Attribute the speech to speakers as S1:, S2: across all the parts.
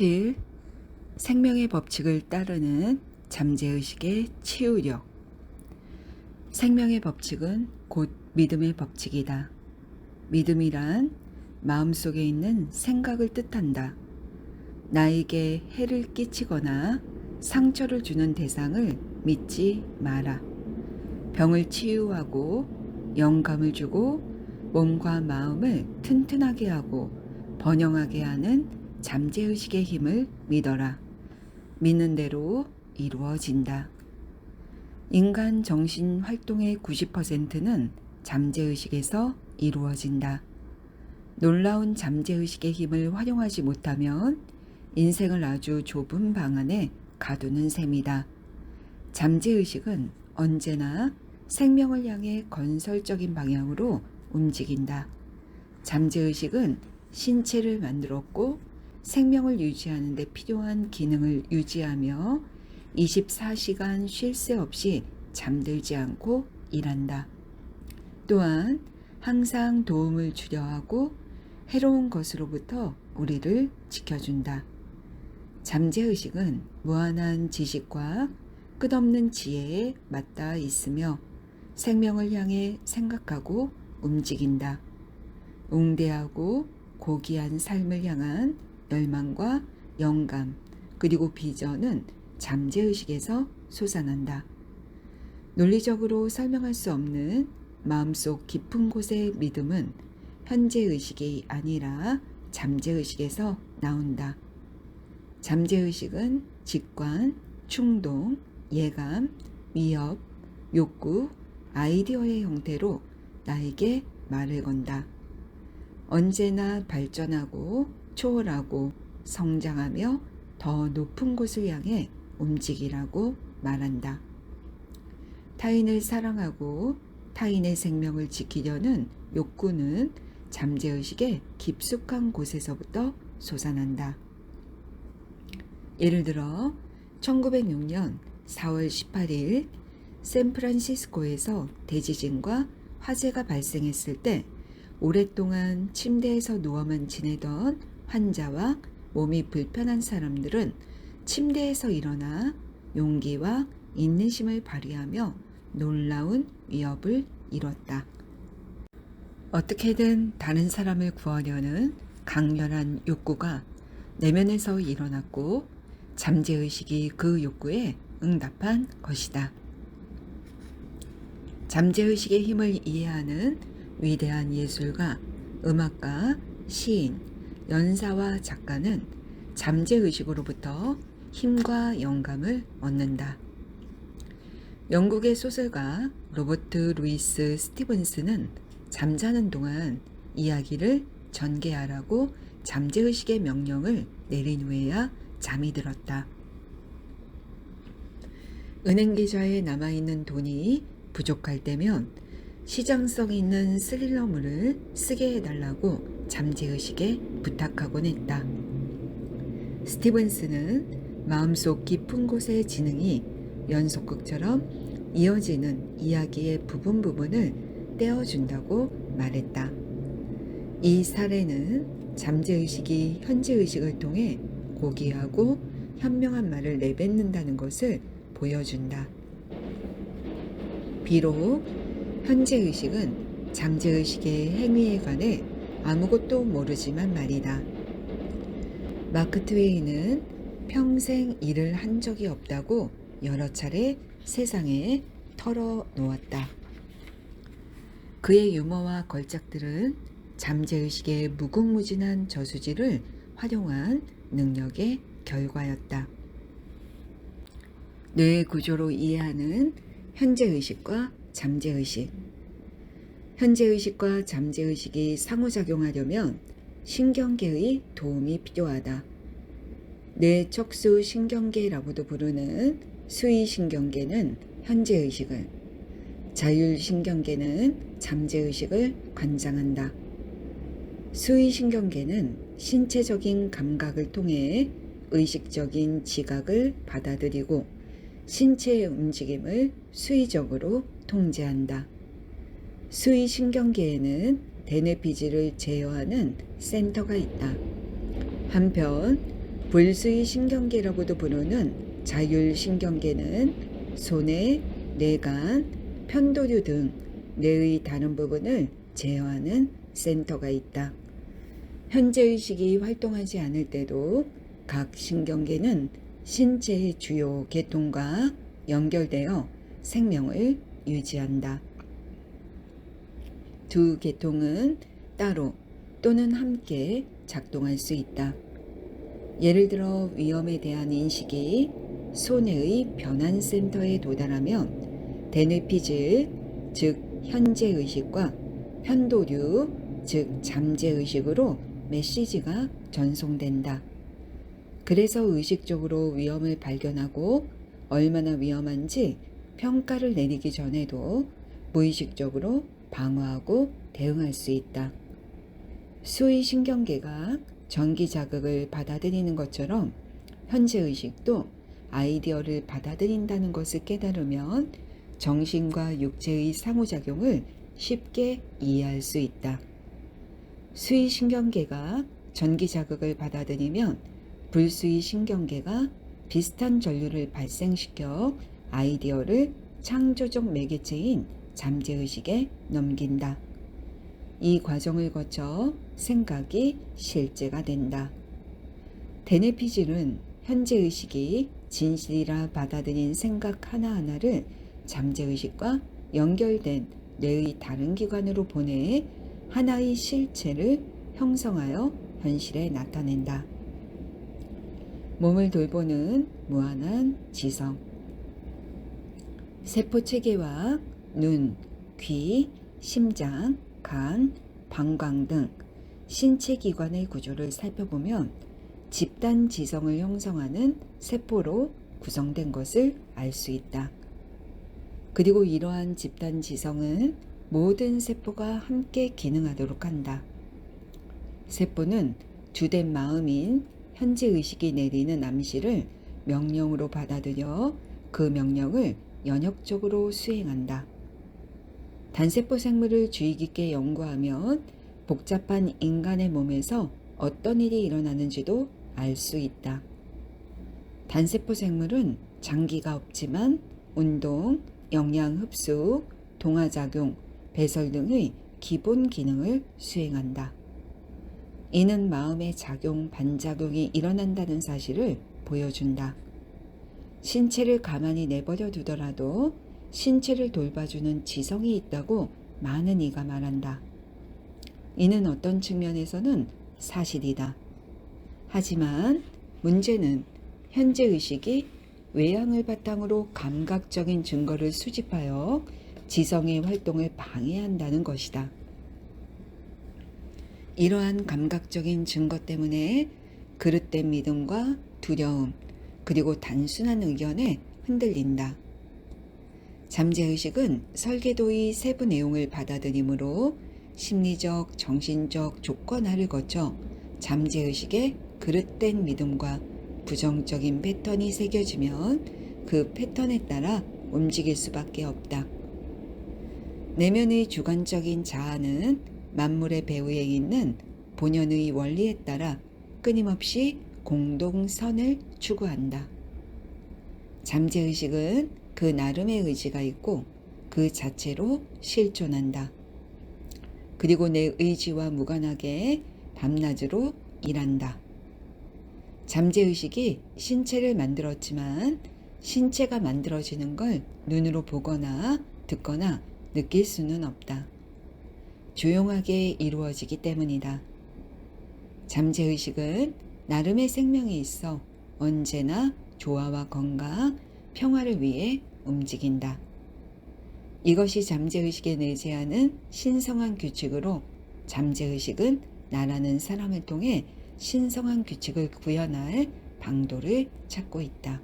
S1: 7. 생명의 법칙을 따르는 잠재의식의 치유력. 생명의 법칙은 곧 믿음의 법칙이다. 믿음이란 마음속에 있는 생각을 뜻한다. 나에게 해를 끼치거나 상처를 주는 대상을 믿지 마라. 병을 치유하고 영감을 주고 몸과 마음을 튼튼하게 하고 번영하게 하는 잠재의식의 힘을 믿어라. 믿는 대로 이루어진다. 인간 정신 활동의 90%는 잠재의식에서 이루어진다. 놀라운 잠재의식의 힘을 활용하지 못하면 인생을 아주 좁은 방 안에 가두는 셈이다. 잠재의식은 언제나 생명을 향해 건설적인 방향으로 움직인다. 잠재의식은 신체를 만들었고 생명을 유지하는 데 필요한 기능을 유지하며 24시간 쉴 새 없이 잠들지 않고 일한다. 또한 항상 도움을 주려 하고 해로운 것으로부터 우리를 지켜준다. 잠재의식은 무한한 지식과 끝없는 지혜에 맞닿아 있으며 생명을 향해 생각하고 움직인다. 웅대하고 고귀한 삶을 향한 열망과 영감 그리고 비전은 잠재의식에서 솟아난다. 논리적으로 설명할 수 없는 마음속 깊은 곳의 믿음은 현재의식이 아니라 잠재의식에서 나온다. 잠재의식은 직관, 충동, 예감, 위협, 욕구, 아이디어의 형태로 나에게 말을 건다. 언제나 발전하고 초월하고 성장하며 더 높은 곳을 향해 움직이라고 말한다. 타인을 사랑하고 타인의 생명을 지키려는 욕구는 잠재의식의 깊숙한 곳에서부터 솟아난다. 예를 들어 1906년 4월 18일 샌프란시스코에서 대지진과 화재가 발생했을 때 오랫동안 침대에서 누워만 지내던 환자와 몸이 불편한 사람들은 침대에서 일어나 용기와 인내심을 발휘하며 놀라운 위협을 이뤘다. 어떻게든 다른 사람을 구하려는 강렬한 욕구가 내면에서 일어났고 잠재의식이 그 욕구에 응답한 것이다. 잠재의식의 힘을 이해하는 위대한 예술가, 음악가, 시인, 연사와 작가는 잠재의식으로부터 힘과 영감을 얻는다. 영국의 소설가 로버트 루이스 스티븐스는 잠자는 동안 이야기를 전개하라고 잠재의식의 명령을 내린 후에야 잠이 들었다. 은행 계좌에 남아있는 돈이 부족할 때면 시장성 있는 스릴러물을 쓰게 해달라고 잠재의식에 부탁하곤 했다. 스티븐스는 마음속 깊은 곳의 지능이 연속극처럼 이어지는 이야기의 부분을 떼어준다고 말했다. 이 사례는 잠재의식이 현재의식을 통해 고귀하고 현명한 말을 내뱉는다는 것을 보여준다. 비록 현재의식은 잠재의식의 행위에 관해 아무것도 모르지만 말이다. 마크 트웨이는 평생 일을 한 적이 없다고 여러 차례 세상에 털어놓았다. 그의 유머와 걸작들은 잠재의식의 무궁무진한 저수지를 활용한 능력의 결과였다. 뇌의 구조로 이해하는 현재의식과 잠재의식. 현재의식과 잠재의식이 상호작용하려면 신경계의 도움이 필요하다. 뇌척수 신경계라고도 부르는 수의신경계는 현재의식을, 자율신경계는 잠재의식을 관장한다. 수의신경계는 신체적인 감각을 통해 의식적인 지각을 받아들이고 신체의 움직임을 수의적으로 통제한다. 수의신경계에는 대뇌피질을 제어하는 센터가 있다. 한편 불수의 신경계라고도 부르는 자율신경계는 손에 뇌간, 편도류 등 뇌의 다른 부분을 제어하는 센터가 있다. 현재의식이 활동하지 않을 때도 각 신경계는 신체의 주요 계통과 연결되어 생명을 유지한다. 두 계통은 따로 또는 함께 작동할 수 있다. 예를 들어 위험에 대한 인식이 소뇌의 변환센터에 도달하면 대뇌피질, 즉 현재의식과 편도류, 즉 잠재의식으로 메시지가 전송된다. 그래서 의식적으로 위험을 발견하고 얼마나 위험한지 평가를 내리기 전에도 무의식적으로 방어하고 대응할 수 있다. 수의신경계가 전기 자극을 받아들이는 것처럼 현재의식도 아이디어를 받아들인다는 것을 깨달으면 정신과 육체의 상호작용을 쉽게 이해할 수 있다. 수의신경계가 전기 자극을 받아들이면 불수의신경계가 비슷한 전류를 발생시켜 아이디어를 창조적 매개체인 잠재의식에 넘긴다. 이 과정을 거쳐 생각이 실제가 된다. 대뇌피질은 현재의식이 진실이라 받아들인 생각 하나하나를 잠재의식과 연결된 뇌의 다른 기관으로 보내 하나의 실체를 형성하여 현실에 나타낸다. 몸을 돌보는 무한한 지성. 세포체계와 눈, 귀, 심장, 간, 방광 등 신체 기관의 구조를 살펴보면 집단 지성을 형성하는 세포로 구성된 것을 알 수 있다. 그리고 이러한 집단 지성은 모든 세포가 함께 기능하도록 한다. 세포는 주된 마음인 현재의식이 내리는 암시를 명령으로 받아들여 그 명령을 연역적으로 수행한다. 단세포 생물을 주의 깊게 연구하면 복잡한 인간의 몸에서 어떤 일이 일어나는지도 알 수 있다. 단세포 생물은 장기가 없지만 운동, 영양 흡수, 동화작용, 배설 등의 기본 기능을 수행한다. 이는 마음의 작용, 반작용이 일어난다는 사실을 보여준다. 신체를 가만히 내버려 두더라도 신체를 돌봐주는 지성이 있다고 많은 이가 말한다. 이는 어떤 측면에서는 사실이다. 하지만 문제는 현재의식이 외향을 바탕으로 감각적인 증거를 수집하여 지성의 활동을 방해한다는 것이다. 이러한 감각적인 증거 때문에 그릇된 믿음과 두려움, 그리고 단순한 의견에 흔들린다. 잠재의식은 설계도의 세부 내용을 받아들이므로 심리적, 정신적 조건화를 거쳐 잠재의식에 그릇된 믿음과 부정적인 패턴이 새겨지면 그 패턴에 따라 움직일 수밖에 없다. 내면의 주관적인 자아는 만물의 배후에 있는 본연의 원리에 따라 끊임없이 공동선을 추구한다. 잠재의식은 그 나름의 의지가 있고 그 자체로 실존한다. 그리고 내 의지와 무관하게 밤낮으로 일한다. 잠재의식이 신체를 만들었지만 신체가 만들어지는 걸 눈으로 보거나 듣거나 느낄 수는 없다. 조용하게 이루어지기 때문이다. 잠재의식은 나름의 생명이 있어 언제나 조화와 건강, 평화를 위해 움직인다. 이것이 잠재의식에 내재하는 신성한 규칙으로 잠재의식은 나라는 사람을 통해 신성한 규칙을 구현할 방도를 찾고 있다.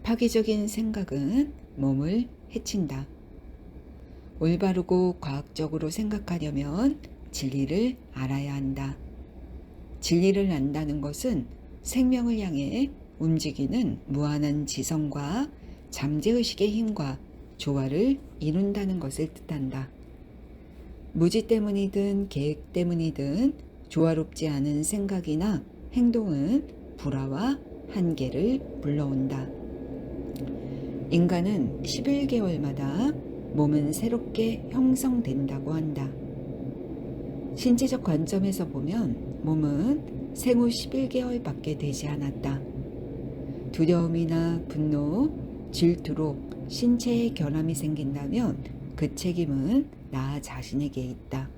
S1: 파괴적인 생각은 몸을 해친다. 올바르고 과학적으로 생각하려면 진리를 알아야 한다. 진리를 안다는 것은 생명을 향해 움직이는 무한한 지성과 잠재의식의 힘과 조화를 이룬다는 것을 뜻한다. 무지 때문이든 계획 때문이든 조화롭지 않은 생각이나 행동은 불화와 한계를 불러온다. 인간은 11개월마다 몸은 새롭게 형성된다고 한다. 신체적 관점에서 보면 몸은 생후 11개월밖에 되지 않았다. 두려움이나 분노, 질투로 신체에 결함이 생긴다면 그 책임은 나 자신에게 있다.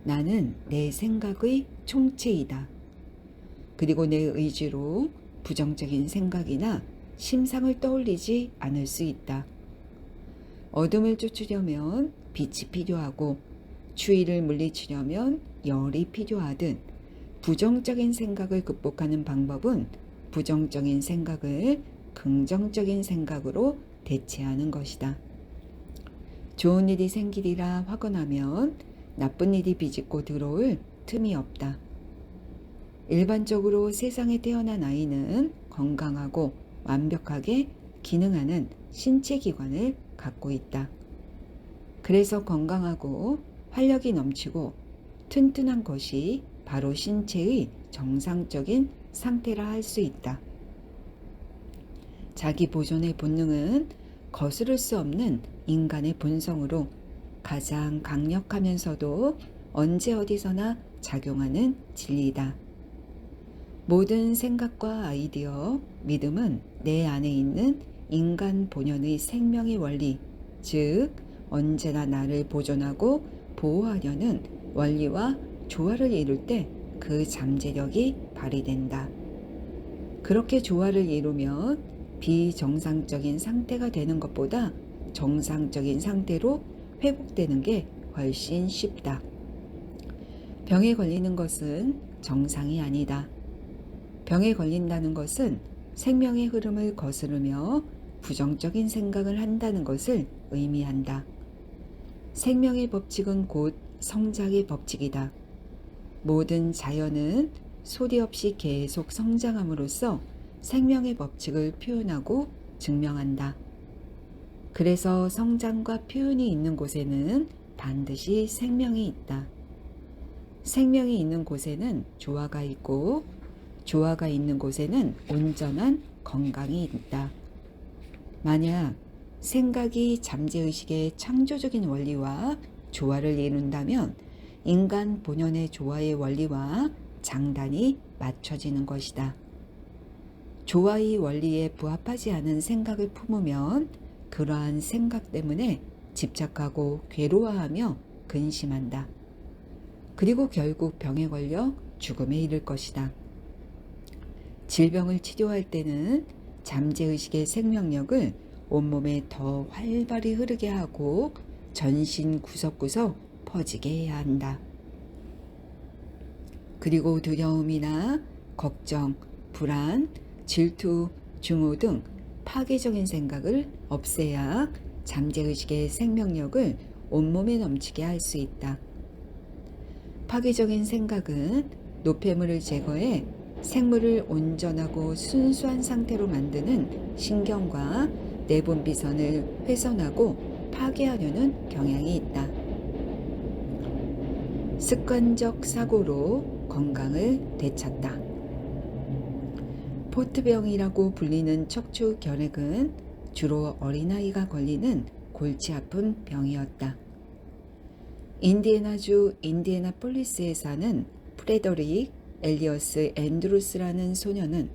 S1: 나는 내 생각의 총체이다. 그리고 내 의지로 부정적인 생각이나 심상을 떠올리지 않을 수 있다. 어둠을 쫓으려면 빛이 필요하고 추위를 물리치려면 열이 필요하듯 부정적인 생각을 극복하는 방법은 부정적인 생각을 긍정적인 생각으로 대체하는 것이다. 좋은 일이 생기리라 화건하면 나쁜 일이 비집고 들어올 틈이 없다. 일반적으로 세상에 태어난 아이는 건강하고 완벽하게 기능하는 신체 기관을 갖고 있다. 그래서 건강하고 활력이 넘치고 튼튼한 것이 바로 신체의 정상적인 상태라 할 수 있다. 자기 보존의 본능은 거스를 수 없는 인간의 본성으로 가장 강력하면서도 언제 어디서나 작용하는 진리이다. 모든 생각과 아이디어, 믿음은 내 안에 있는 인간 본연의 생명의 원리, 즉 언제나 나를 보존하고 보호하려는 원리와 조화를 이룰 때 그 잠재력이 발휘된다. 그렇게 조화를 이루면 비정상적인 상태가 되는 것보다 정상적인 상태로 회복되는 게 훨씬 쉽다. 병에 걸리는 것은 정상이 아니다. 병에 걸린다는 것은 생명의 흐름을 거스르며 부정적인 생각을 한다는 것을 의미한다. 생명의 법칙은 곧 성장의 법칙이다. 모든 자연은 소리 없이 계속 성장함으로써 생명의 법칙을 표현하고 증명한다. 그래서 성장과 표현이 있는 곳에는 반드시 생명이 있다. 생명이 있는 곳에는 조화가 있고 조화가 있는 곳에는 온전한 건강이 있다. 만약 생각이 잠재의식의 창조적인 원리와 조화를 이룬다면 인간 본연의 조화의 원리와 장단이 맞춰지는 것이다. 조화의 원리에 부합하지 않은 생각을 품으면 그러한 생각 때문에 집착하고 괴로워하며 근심한다. 그리고 결국 병에 걸려 죽음에 이를 것이다. 질병을 치료할 때는 잠재의식의 생명력을 온몸에 더 활발히 흐르게 하고 전신 구석구석 퍼지게 해야 한다. 그리고 두려움이나 걱정, 불안, 질투, 증오 등 파괴적인 생각을 없애야 잠재의식의 생명력을 온몸에 넘치게 할 수 있다. 파괴적인 생각은 노폐물을 제거해 생물을 온전하고 순수한 상태로 만드는 신경과 내분비선을 훼손하고 파괴하려는 경향이 있다. 습관적 사고로 건강을 되찾다. 포트병이라고 불리는 척추 결핵은 주로 어린아이가 걸리는 골치 아픈 병이었다. 인디애나주 인디애나폴리스에 사는 프레더릭 엘리어스 앤드루스라는 소년은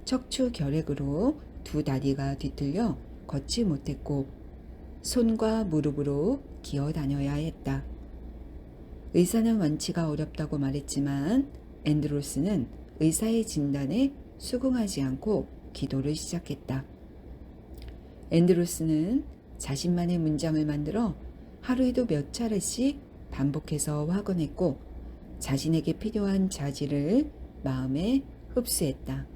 S1: 척추 결핵으로 두 다리가 뒤틀려 걷지 못했고 손과 무릎으로 기어 다녀야 했다. 의사는 완치가 어렵다고 말했지만 앤드루스는 의사의 진단에 수긍하지 않고 기도를 시작했다. 앤드루스는 자신만의 문장을 만들어 하루에도 몇 차례씩 반복해서 확언했고 자신에게 필요한 자질을 마음에 흡수했다.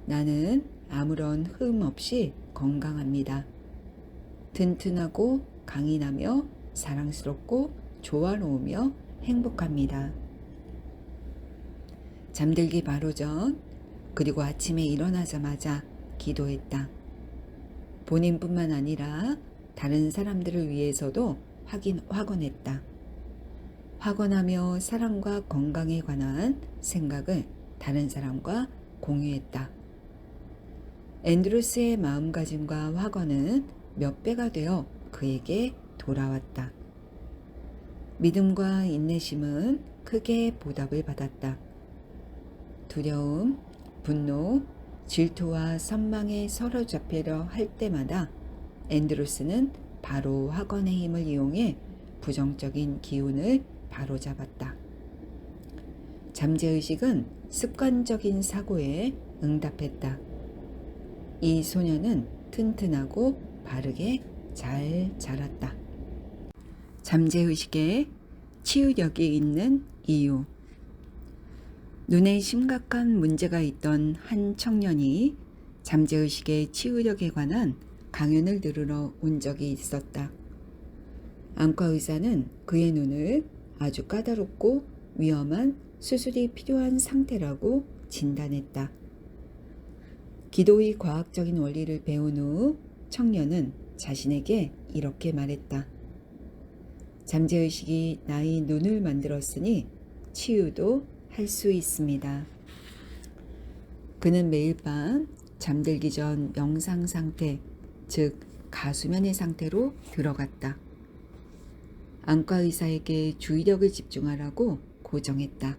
S1: 나는 아무런 흠 없이 건강합니다. 튼튼하고 강인하며 사랑스럽고 조화로우며 행복합니다. 잠들기 바로 전 그리고 아침에 일어나자마자 기도했다. 본인뿐만 아니라 다른 사람들을 위해서도 확언했다. 확언하며 사랑과 건강에 관한 생각을 다른 사람과 공유했다. 앤드루스의 마음가짐과 확언은 몇 배가 되어 그에게 돌아왔다. 믿음과 인내심은 크게 보답을 받았다. 두려움, 분노, 질투와 선망에 사로잡히려 할 때마다 앤드루스는 바로 확언의 힘을 이용해 부정적인 기운을 바로잡았다. 잠재의식은 습관적인 사고에 응답했다. 이 소녀는 튼튼하고 바르게 잘 자랐다. 잠재의식에 치유력이 있는 이유. 눈에 심각한 문제가 있던 한 청년이 잠재의식의 치유력에 관한 강연을 들으러 온 적이 있었다. 안과 의사는 그의 눈을 아주 까다롭고 위험한 수술이 필요한 상태라고 진단했다. 기도의 과학적인 원리를 배운 후 청년은 자신에게 이렇게 말했다. 잠재의식이 나의 눈을 만들었으니 치유도 할 수 있습니다. 그는 매일 밤 잠들기 전 명상 상태, 즉 가수면의 상태로 들어갔다. 안과 의사에게 주의력을 집중하라고 고정했다.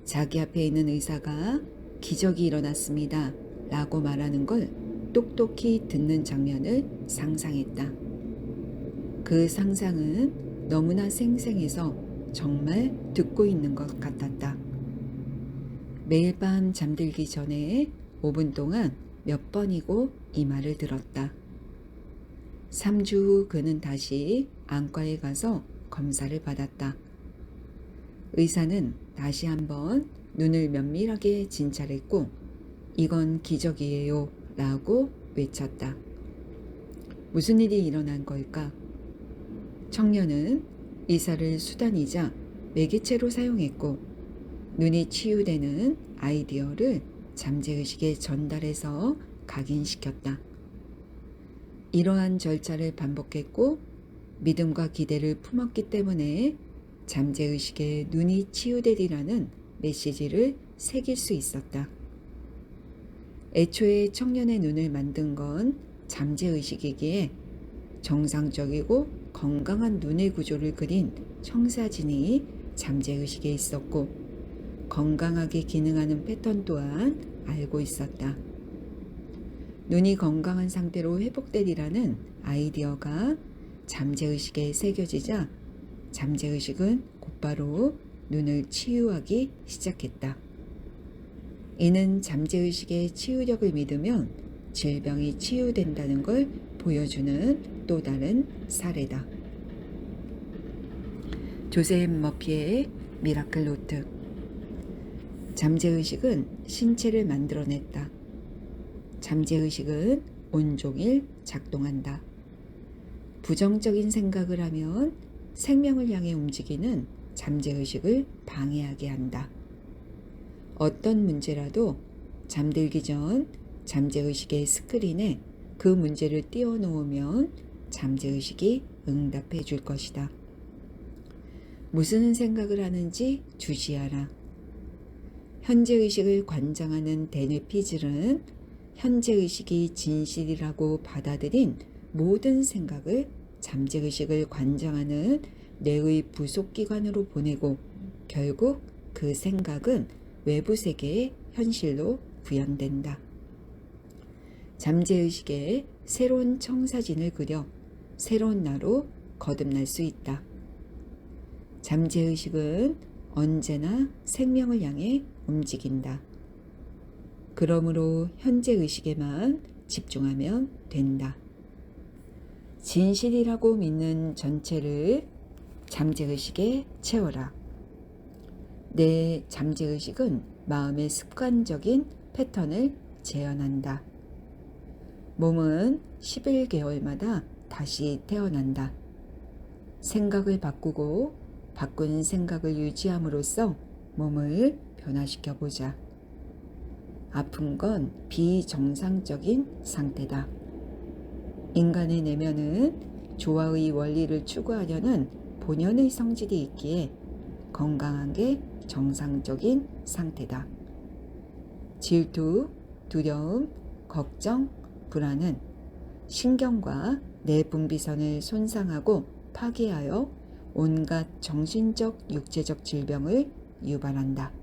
S1: 자기 앞에 있는 의사가 기적이 일어났습니다 라고 말하는 걸 똑똑히 듣는 장면을 상상했다. 그 상상은 너무나 생생해서 정말 듣고 있는 것 같았다. 매일 밤 잠들기 전에 5분 동안 몇 번이고 이 말을 들었다. 3주 후 그는 다시 안과에 가서 검사를 받았다. 의사는 다시 한번 눈을 면밀하게 진찰했고 이건 기적이에요 라고 외쳤다. 무슨 일이 일어난 걸까? 청년은 의사를 수단이자 매개체로 사용했고 눈이 치유되는 아이디어를 잠재의식에 전달해서 각인시켰다. 이러한 절차를 반복했고 믿음과 기대를 품었기 때문에 잠재의식에 눈이 치유되리라는 메시지를 새길 수 있었다. 애초에 청년의 눈을 만든 건 잠재의식이기에 정상적이고 건강한 눈의 구조를 그린 청사진이 잠재의식에 있었고 건강하게 기능하는 패턴 또한 알고 있었다. 눈이 건강한 상태로 회복되리라는 아이디어가 잠재의식에 새겨지자 잠재의식은 곧바로 눈을 치유하기 시작했다. 이는 잠재의식의 치유력을 믿으면 질병이 치유된다는 걸 보여주는 또 다른 사례다. 조셉 머피의 미라클 노트. 잠재의식은 신체를 만들어냈다. 잠재의식은 온종일 작동한다. 부정적인 생각을 하면 생명을 향해 움직이는 잠재의식을 방해하게 한다. 어떤 문제라도 잠들기 전 잠재의식의 스크린에 그 문제를 띄워놓으면 잠재의식이 응답해 줄 것이다. 무슨 생각을 하는지 주시하라. 현재의식을 관장하는 데뇌피즐은 현재의식이 진실이라고 받아들인 모든 생각을 잠재의식을 관장하는 뇌의 부속기관으로 보내고 결국 그 생각은 외부 세계의 현실로 구현된다. 잠재의식에 새로운 청사진을 그려 새로운 나로 거듭날 수 있다. 잠재의식은 언제나 생명을 향해 움직인다. 그러므로 현재의식에만 집중하면 된다. 진실이라고 믿는 전체를 잠재의식에 채워라. 내 잠재의식은 마음의 습관적인 패턴을 재현한다. 몸은 11개월마다 다시 태어난다. 생각을 바꾸고 바꾼 생각을 유지함으로써 몸을 변화시켜 보자. 아픈 건 비정상적인 상태다. 인간의 내면은 조화의 원리를 추구하려는 본연의 성질이 있기에 건강한 게 정상적인 상태다. 질투, 두려움, 걱정, 불안은 신경과 내분비선을 손상하고 파괴하여 온갖 정신적, 육체적 질병을 유발한다.